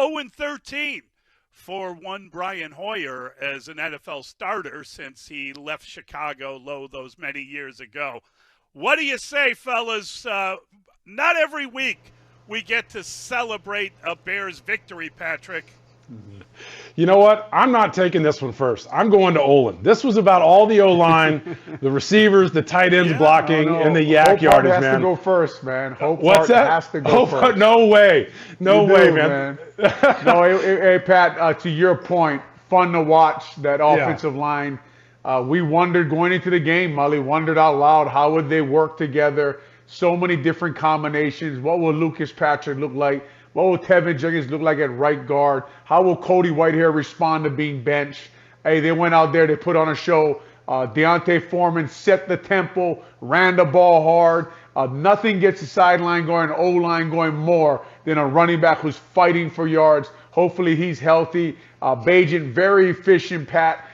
0-13 for one Brian Hoyer as an NFL starter since he left Chicago those many years ago. What do you say, fellas? Not every week we get to celebrate a Bears victory, Patrick. You know what? I'm not taking this one first. I'm going to Olin. This was about all the O-line, the receivers, the tight ends blocking, and the yak yardage, man. Hope has to go first, man. What's that? Has to go first. No way. No way, man. No, hey, Pat, to your point, fun to watch that offensive line. We wondered going into the game, Mully wondered out loud, how would they work together? So many different combinations. What will Lucas Patrick look like? What will Tevin Jenkins look like at right guard? How will Cody Whitehair respond to being benched? Hey, they went out there, they put on a show. Deontay Foreman set the tempo, ran the ball hard. Nothing gets the sideline going, O-line going more than a running back who's fighting for yards. Hopefully he's healthy. Bagent, very efficient, Pat.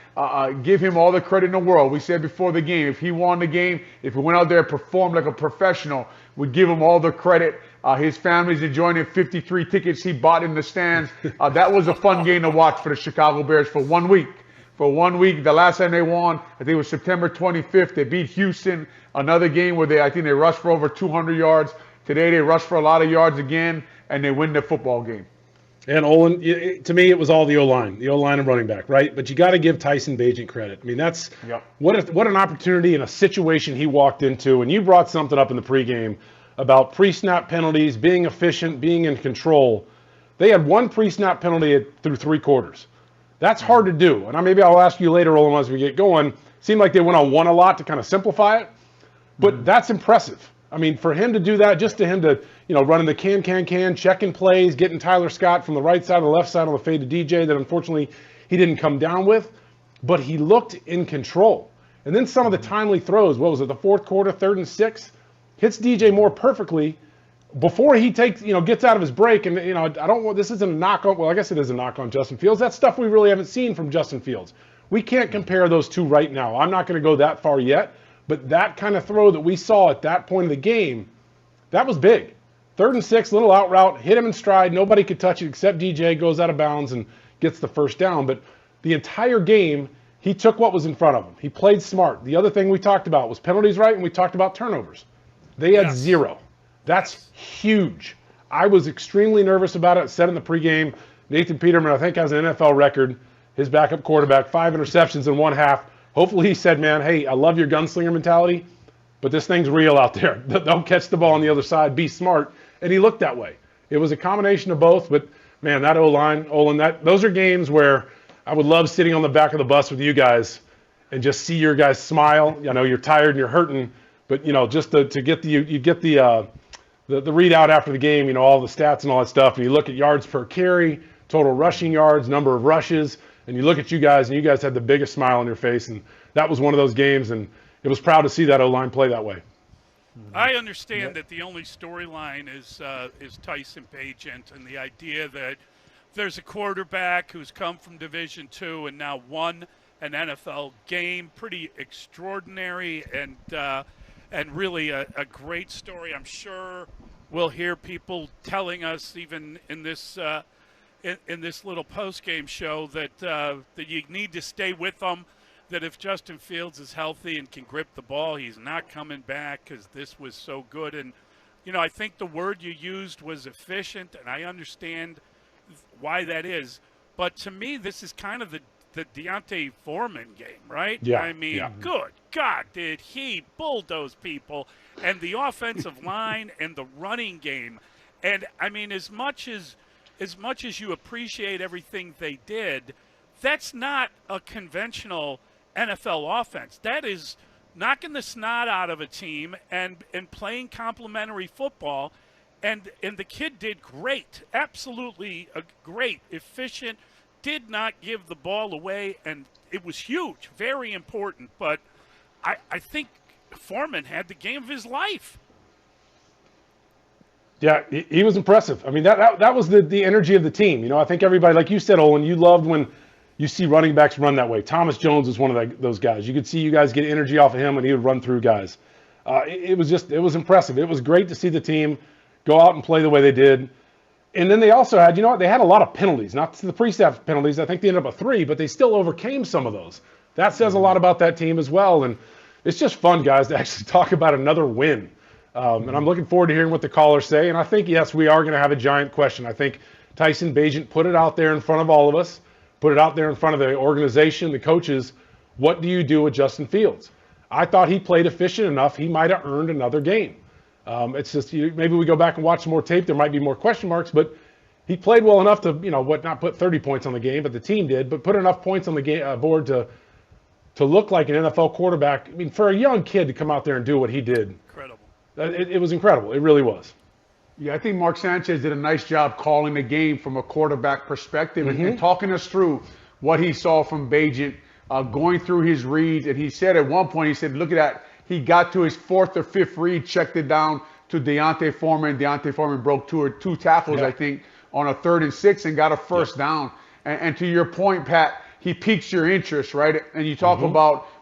Give him all the credit in the world. We said before the game, if he won the game, if he went out there and performed like a professional, we'd give him all the credit. His family's enjoying the 53 tickets he bought in the stands. That was a fun game to watch for the Chicago Bears for 1 week. For 1 week, the last time they won, I think it was September 25th. They beat Houston, another game where I think they rushed for over 200 yards. Today they rushed for a lot of yards again, and they win the football game. And Olin, to me, it was all the O-line and running back, right? But you got to give Tyson Bagent credit. I mean, that's what an opportunity and a situation he walked into. And you brought something up in the pregame about pre-snap penalties, being efficient, being in control. They had one pre-snap penalty through 3 quarters. That's hard to do. And maybe I'll ask you later, Olin, as we get going. Seemed like they went on one a lot to kind of simplify it. But that's impressive. I mean, for him to do that, just to him to, running the can, checking plays, getting Tyler Scott from the right side to the left side on the fade to DJ that unfortunately he didn't come down with, but he looked in control. And then some of the timely throws, what was it, the fourth quarter, 3rd and 6, hits DJ Moore perfectly before he takes, gets out of his break. And, this isn't a knock on, well, I guess it is a knock on Justin Fields. That's stuff we really haven't seen from Justin Fields. We can't compare those two right now. I'm not going to go that far yet. But that kind of throw that we saw at that point of the game, that was big. 3rd and 6, little out route, hit him in stride. Nobody could touch it except DJ, goes out of bounds and gets the first down. But the entire game, he took what was in front of him. He played smart. The other thing we talked about was penalties, right? And we talked about turnovers. They had 0. That's huge. I was extremely nervous about it. I said in the pregame, Nathan Peterman, I think, has an NFL record. His backup quarterback, 5 interceptions in one half. Hopefully he said, man, hey, I love your gunslinger mentality, but this thing's real out there. Don't catch the ball on the other side. Be smart. And he looked that way. It was a combination of both, but, man, that O-line, Olin, those are games where I would love sitting on the back of the bus with you guys and just see your guys smile. I know you're tired and you're hurting, but, just to get you get the readout after the game, all the stats and all that stuff, and you look at yards per carry, total rushing yards, number of rushes, and you look at you guys, and you guys had the biggest smile on your face, and that was one of those games, and it was proud to see that O-line play that way. I understand that the only storyline is Tyson Bagent, and the idea that there's a quarterback who's come from Division II and now won an NFL game, pretty extraordinary, and really a great story. I'm sure we'll hear people telling us even in this in this little post-game show that you need to stay with them, that if Justin Fields is healthy and can grip the ball, he's not coming back because this was so good. And, I think the word you used was efficient, and I understand why that is. But to me, this is kind of the Deontay Foreman game, right? Yeah. I mean, good God, did he bulldoze people, and the offensive line and the running game. And, I mean, as much as you appreciate everything they did, that's not a conventional NFL offense. That is knocking the snot out of a team and playing complementary football. And the kid did great, absolutely great, efficient, did not give the ball away, and it was huge, very important. But I think Foreman had the game of his life. Yeah, he was impressive. I mean, that was the energy of the team. I think everybody, like you said, Olin, you loved when you see running backs run that way. Thomas Jones was one of those guys. You could see you guys get energy off of him when he would run through guys. It was impressive. It was great to see the team go out and play the way they did. And then they also had, they had a lot of penalties, not the pre-snap penalties. I think they ended up with 3, but they still overcame some of those. That says a lot about that team as well. And it's just fun, guys, to actually talk about another win. And I'm looking forward to hearing what the callers say. And I think, yes, we are going to have a giant question. I think Tyson Bagent put it out there in front of all of us, put it out there in front of the organization, the coaches. What do you do with Justin Fields? I thought he played efficient enough. He might have earned another game. It's just maybe we go back and watch some more tape. There might be more question marks, but he played well enough to, not put 30 points on the game, but the team did, but put enough points on the board to look like an NFL quarterback. I mean, for a young kid to come out there and do what he did. Incredible. It was incredible. It really was. Yeah, I think Mark Sanchez did a nice job calling the game from a quarterback perspective and talking us through what he saw from Bagent, going through his reads. And he said at one point, he said, look at that. He got to his 4th or 5th read, checked it down to D'Onta Foreman. D'Onta Foreman broke two tackles, I think, on a 3rd and 6 and got a first down. And to your point, Pat, he piques your interest, right? And you talk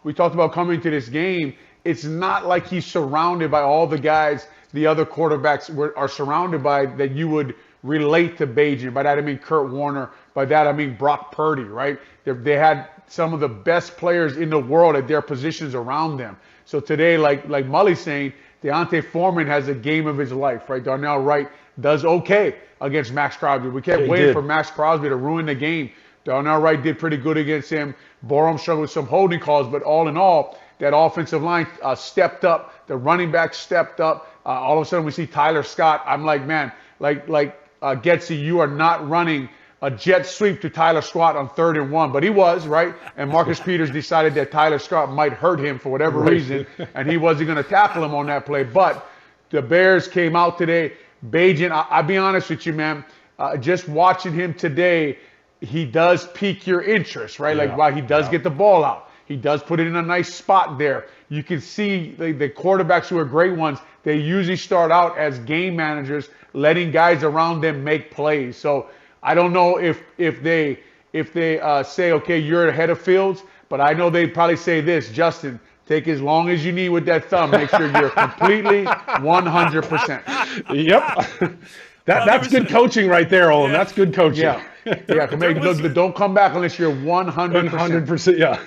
we talked about coming to this game. It's not like he's surrounded by all the guys the other quarterbacks are surrounded by that you would relate to Bagent. By that I mean Kurt Warner. By that I mean Brock Purdy, right? They had some of the best players in the world at their positions around them. So today, like Mully's saying, D'Onta Foreman has a game of his life, right? Darnell Wright does okay against Max Crosby. We kept waiting for Max Crosby to ruin the game. Darnell Wright did pretty good against him. Borom struggled with some holding calls, but all in all, that offensive line stepped up. The running back stepped up. All of a sudden, we see Tyler Scott. I'm like, man, Getsy, you are not running a jet sweep to Tyler Scott on 3rd and 1, but he was, right? And Marcus Peters decided that Tyler Scott might hurt him for whatever reason, and he wasn't going to tackle him on that play. But the Bears came out today. Bagent, I'll be honest with you, man, just watching him today, he does pique your interest, right? Like, wow, he does get the ball out. He does put it in a nice spot there. You can see the quarterbacks who are great ones, they usually start out as game managers, letting guys around them make plays. So I don't know if they say, okay, you're ahead of Fields, but I know they probably say this, Justin, take as long as you need with that thumb. Make sure you're completely 100%. Yep. That's good coaching right there, Olin. That's good coaching. Look, don't come back unless you're 100%. 100%, yeah.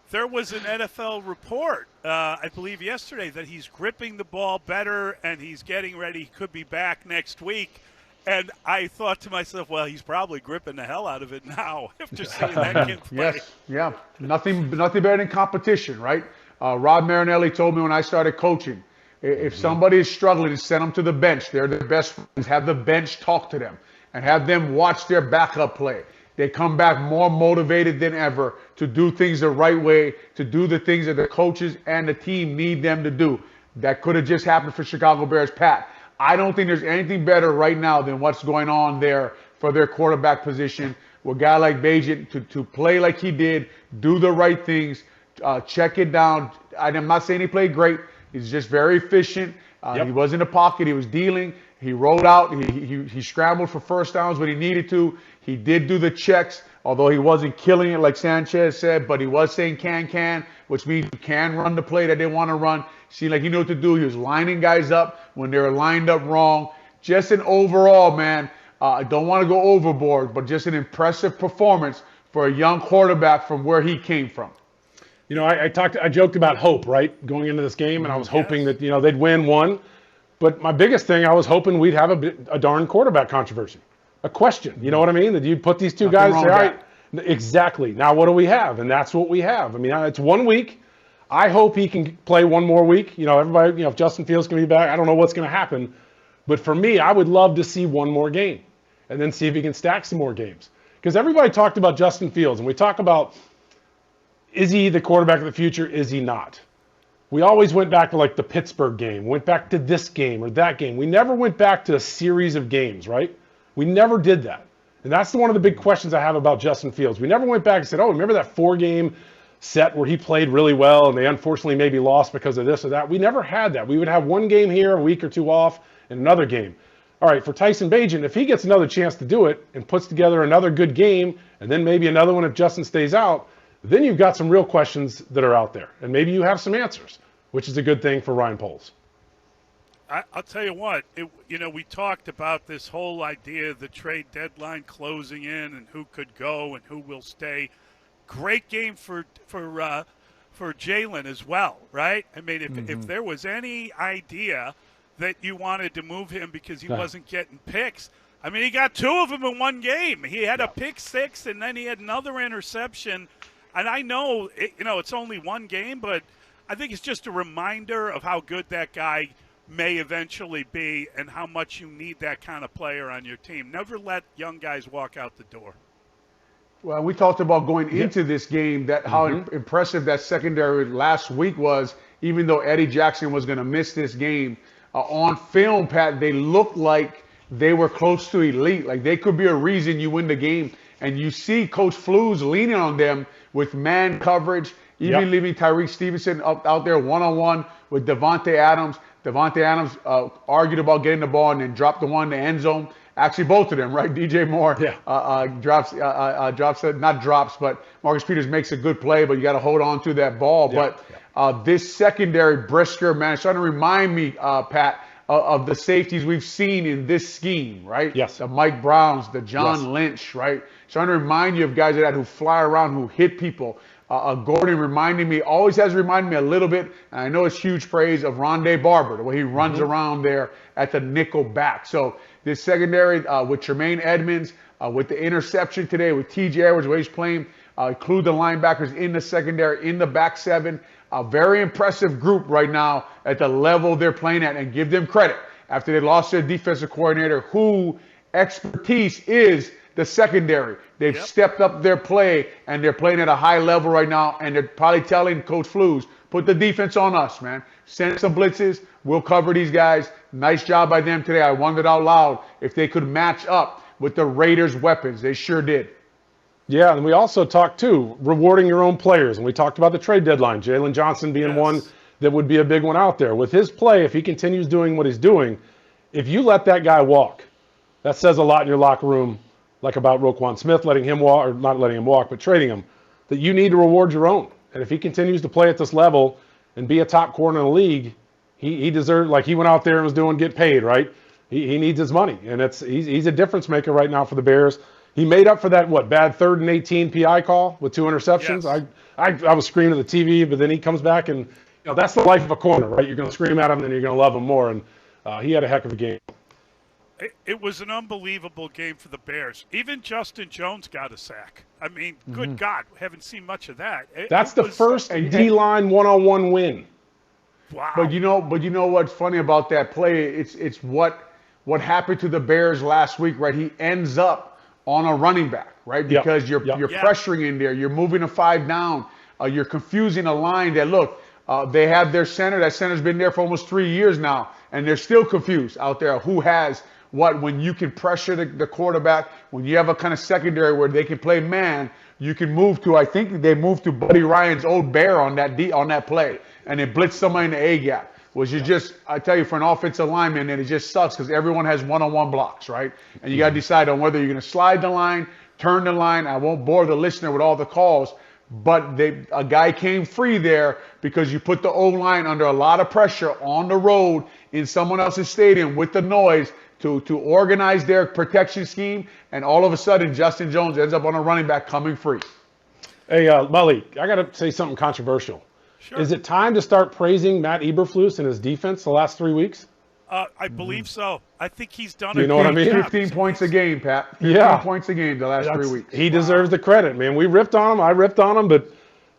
There was an NFL report, I believe yesterday, that he's gripping the ball better and he's getting ready. He could be back next week. And I thought to myself, well, he's probably gripping the hell out of it now after seeing that kid play. Yes, yeah. Nothing better than competition, right? Rob Marinelli told me when I started coaching, if somebody is struggling, send them to the bench. They're the best friends. Have the bench talk to them and have them watch their backup play. They come back more motivated than ever to do things the right way, to do the things that the coaches and the team need them to do. That could have just happened for Chicago Bears, Pat. I don't think there's anything better right now than what's going on there for their quarterback position with a guy like Bagent to play like he did, do the right things, check it down. I'm not saying he played great. He's just very efficient. He was in the pocket. He was dealing. He rolled out. He scrambled for first downs when he needed to. He did do the checks, although he wasn't killing it like Sanchez said, but he was saying can, which means you can run the play that they want to run. Seemed like he knew what to do. He was lining guys up when they were lined up wrong. Just an overall, man, I don't want to go overboard, but just an impressive performance for a young quarterback from where he came from. I joked about hope, right, going into this game, and I was hoping that, they'd win one. But my biggest thing, I was hoping we'd have a darn quarterback controversy. A question, you know what I mean? That you'd put these two guys, say, all right, exactly. Now what do we have? And that's what we have. I mean, it's 1 week. I hope he can play one more week. Everybody, if Justin Fields can be back, I don't know what's going to happen. But for me, I would love to see one more game and then see if he can stack some more games. Because everybody talked about Justin Fields, and we talk about, is he the quarterback of the future? Is he not? We always went back to like the Pittsburgh game, went back to this game or that game. We never went back to a series of games, right? We never did that. And that's one of the big questions I have about Justin Fields. We never went back and said, oh, remember that 4-game set where he played really well and they unfortunately maybe lost because of this or that? We never had that. We would have one game here, a week or two off, and another game. All right, for Tyson Bagent, if he gets another chance to do it and puts together another good game and then maybe another one if Justin stays out, then you've got some real questions that are out there. And maybe you have some answers, which is a good thing for Ryan Poles. I'll tell you what. We talked about this whole idea of the trade deadline closing in and who could go and who will stay. Great game for Jalen as well, right? I mean, if there was any idea that you wanted to move him because he wasn't getting picks, I mean, he got 2 of them in one game. He had a pick 6, and then he had another interception. And I know, it's only one game, but I think it's just a reminder of how good that guy may eventually be and how much you need that kind of player on your team. Never let young guys walk out the door. Well, we talked about going into this game that how impressive that secondary last week was, even though Eddie Jackson was going to miss this game. On film, Pat, they looked like they were close to elite. Like they could be a reason you win the game. And you see Coach Flus leaning on them with man coverage, even leaving Tyreek Stevenson out there one-on-one with Devontae Adams. Devontae Adams argued about getting the ball and then dropped the one in the end zone. Actually, both of them, right? DJ Moore but Marcus Peters makes a good play, but you got to hold on to that ball. But this secondary, Brisker, man, it's trying to remind me, Pat, of the safeties we've seen in this scheme, right? Yes. The Mike Browns, the John Lynch, right? Trying to remind you of guys like that who fly around, who hit people. Gordon always has reminded me a little bit, and I know it's huge praise, of Rondé Barber, the way he runs around there at the nickel back. So this secondary with Tremaine Edmonds, with the interception today, with T.J. Edwards, the way he's playing, include the linebackers in the secondary, in the back 7. A very impressive group right now at the level they're playing at, and give them credit after they lost their defensive coordinator, who expertise is the secondary. They've stepped up their play, and they're playing at a high level right now, and they're probably telling Coach Flus, put the defense on us, man. Send some blitzes. We'll cover these guys. Nice job by them today. I wondered out loud if they could match up with the Raiders' weapons. They sure did. Yeah, and we also talked, too, rewarding your own players. And we talked about the trade deadline, Jalen Johnson being one that would be a big one out there. With his play, if he continues doing what he's doing, if you let that guy walk, that says a lot in your locker room, like about Roquan Smith, letting him walk, or not letting him walk, but trading him, that you need to reward your own. And if he continues to play at this level and be a top corner in the league, he deserves, like he went out there and was doing, get paid, right? He needs his money. And he's a difference maker right now for the Bears. He made up for that, bad 3rd and 18 PI call with 2 interceptions. Yes. I was screaming at the TV, but then he comes back and, that's the life of a corner, right? You're going to scream at him, then you're going to love him more. And he had a heck of a game. It was an unbelievable game for the Bears. Even Justin Jones got a sack. I mean, good God, we haven't seen much of that. That's the first D-line one-on-one win. Wow. But you know what's funny about that play? It's what happened to the Bears last week, right? He ends up on a running back, right? Because you're pressuring in there. You're moving a 5 down. You're confusing a line that, look, they have their center. That center's been there for almost 3 years now, and they're still confused out there who has what. When you can pressure the quarterback, when you have a kind of secondary where they can play man, you can move to, I think they moved to Buddy Ryan's old bear on that play, and they blitz somebody in the A-gap. Which is just, I tell you, for an offensive lineman, and it just sucks because everyone has one-on-one blocks, right? And you got to decide on whether you're going to slide the line, turn the line. I won't bore the listener with all the calls, but a guy came free there because you put the O-line under a lot of pressure on the road in someone else's stadium with the noise to organize their protection scheme, and all of a sudden Justin Jones ends up on a running back coming free. Hey, Mully, I got to say something controversial. Sure. Is it time to start praising Matt Eberflus and his defense the last 3 weeks? I believe so. I think he's done You know what I mean? 15 points a game, Pat. 15 points a game the last 3 weeks. He deserves the credit, man. We ripped on him. I ripped on him, but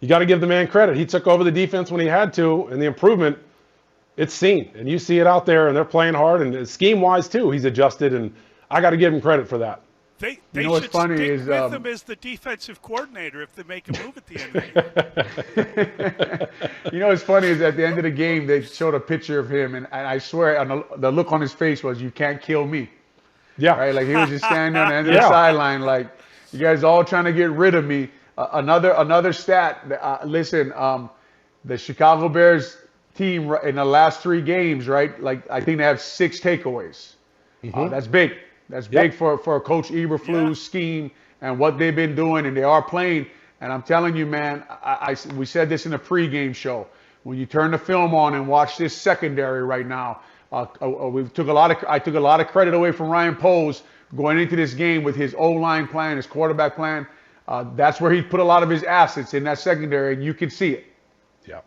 you got to give the man credit. He took over the defense when he had to, and the improvement, it's seen. And you see it out there, and they're playing hard. And scheme-wise, too, he's adjusted, and I got to give him credit for that. They you know what's should funny stick is with him as the defensive coordinator if they make a move at the end of the year. You know what's funny is at the end of the game they showed a picture of him, and I swear the look on his face was, "You can't kill me." Yeah. Right. Like he was just standing on the end of the sideline, like, "You guys all trying to get rid of me." Another stat. Listen, the Chicago Bears team in the last 3 games, right? Like I think they have 6 takeaways. That's big. That's big for Coach Eberflus' scheme and what they've been doing, and they are playing. And I'm telling you, man, we said this in the pregame show. When you turn the film on and watch this secondary right now, I took a lot of credit away from Ryan Poles going into this game with his O-line plan, his quarterback plan. That's where he put a lot of his assets in that secondary, and you can see it. Yeah.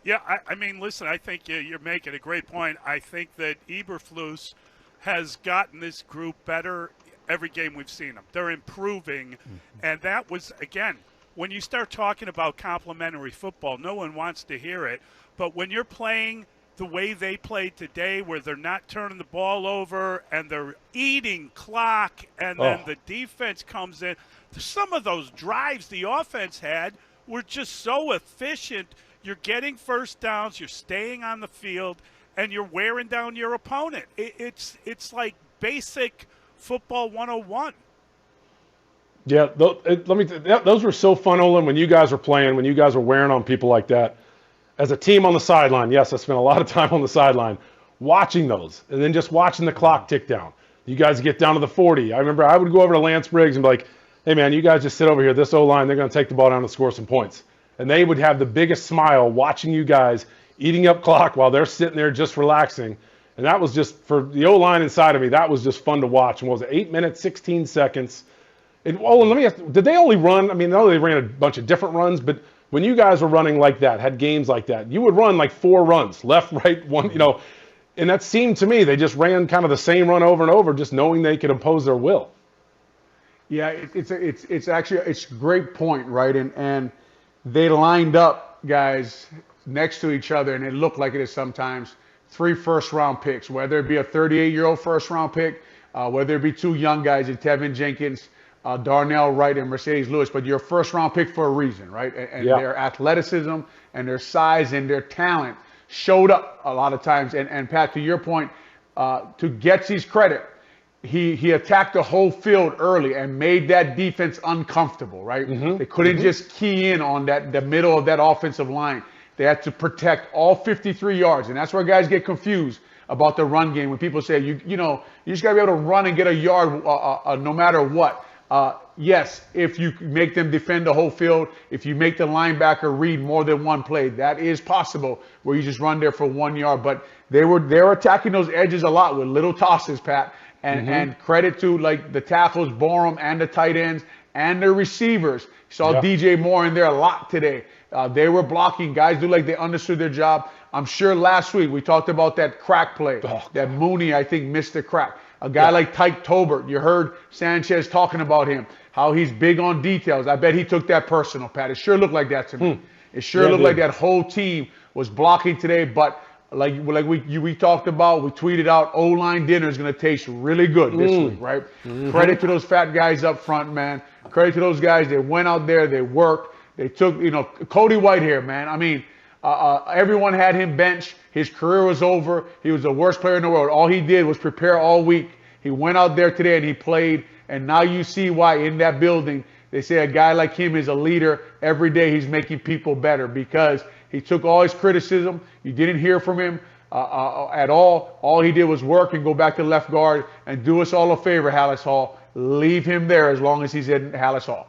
Yeah, I mean, listen, I think you're making a great point. I think that Eberflus has gotten this group better every game we've seen them. They're improving, and that was, again, when you start talking about complementary football, no one wants to hear it, but when you're playing the way they played today, where they're not turning the ball over and they're eating clock, and then the defense comes in, some of those drives the offense had were just so efficient. You're getting first downs, you're staying on the field, and you're wearing down your opponent. It's like basic football 101. Yeah, those were so fun, Olin, when you guys were playing, when you guys were wearing on people like that. As a team on the sideline, yes, I spent a lot of time on the sideline watching those, and then just watching the clock tick down. You guys get down to the 40. I remember I would go over to Lance Briggs and be like, hey, man, you guys just sit over here. This O-line, they're going to take the ball down and score some points. And they would have the biggest smile watching you guys eating up clock while they're sitting there just relaxing. And that was just, for the O-line inside of me, that was just fun to watch. And what was it, 8 minutes, 16 seconds? And let me ask, did they only run, I know they ran a bunch of different runs, but when you guys were running like that, had games like that, you would run like 4 runs, left, right, one, and that seemed to me, they just ran kind of the same run over and over, just knowing they could impose their will. Yeah, it's actually a great point, right? And they lined up guys next to each other, and it looked like it is sometimes 3 first-round picks, whether it be a 38-year-old first-round pick, whether it be 2 young guys in Tevin Jenkins, Darnell Wright, and Mercedes Lewis, but you're a first-round pick for a reason, right? And their athleticism and their size and their talent showed up a lot of times. And Pat, to your point, to Getsy's credit, he attacked the whole field early and made that defense uncomfortable, right? They couldn't just key in on the middle of that offensive line. They had to protect all 53 yards, and that's where guys get confused about the run game when people say, you just got to be able to run and get a yard no matter what. Yes, if you make them defend the whole field, if you make the linebacker read more than one play, that is possible where you just run there for 1 yard. But they're attacking those edges a lot with little tosses, Pat. And credit to like the tackles, Borum, and the tight ends and the receivers. You saw DJ Moore in there a lot today. They were blocking. Guys do like they understood their job. I'm sure last week we talked about that crack play that Mooney, I think, missed the crack. A guy like Tyke Tolbert, you heard Sanchez talking about him, how he's big on details. I bet he took that personal, Pat. It sure looked like that to me. It sure looked like that whole team was blocking today. But like we talked about, we tweeted out, O-line dinner is going to taste really good this week, right? Credit to those fat guys up front, man. Credit to those guys. They went out there, they worked. They took, Cody Whitehair, man. Everyone had him benched. His career was over. He was the worst player in the world. All he did was prepare all week. He went out there today and he played. And now you see why in that building they say a guy like him is a leader. Every day he's making people better because he took all his criticism. You didn't hear from him at all. All he did was work and go back to left guard and do us all a favor, Haugh. Leave him there as long as he's in Haugh.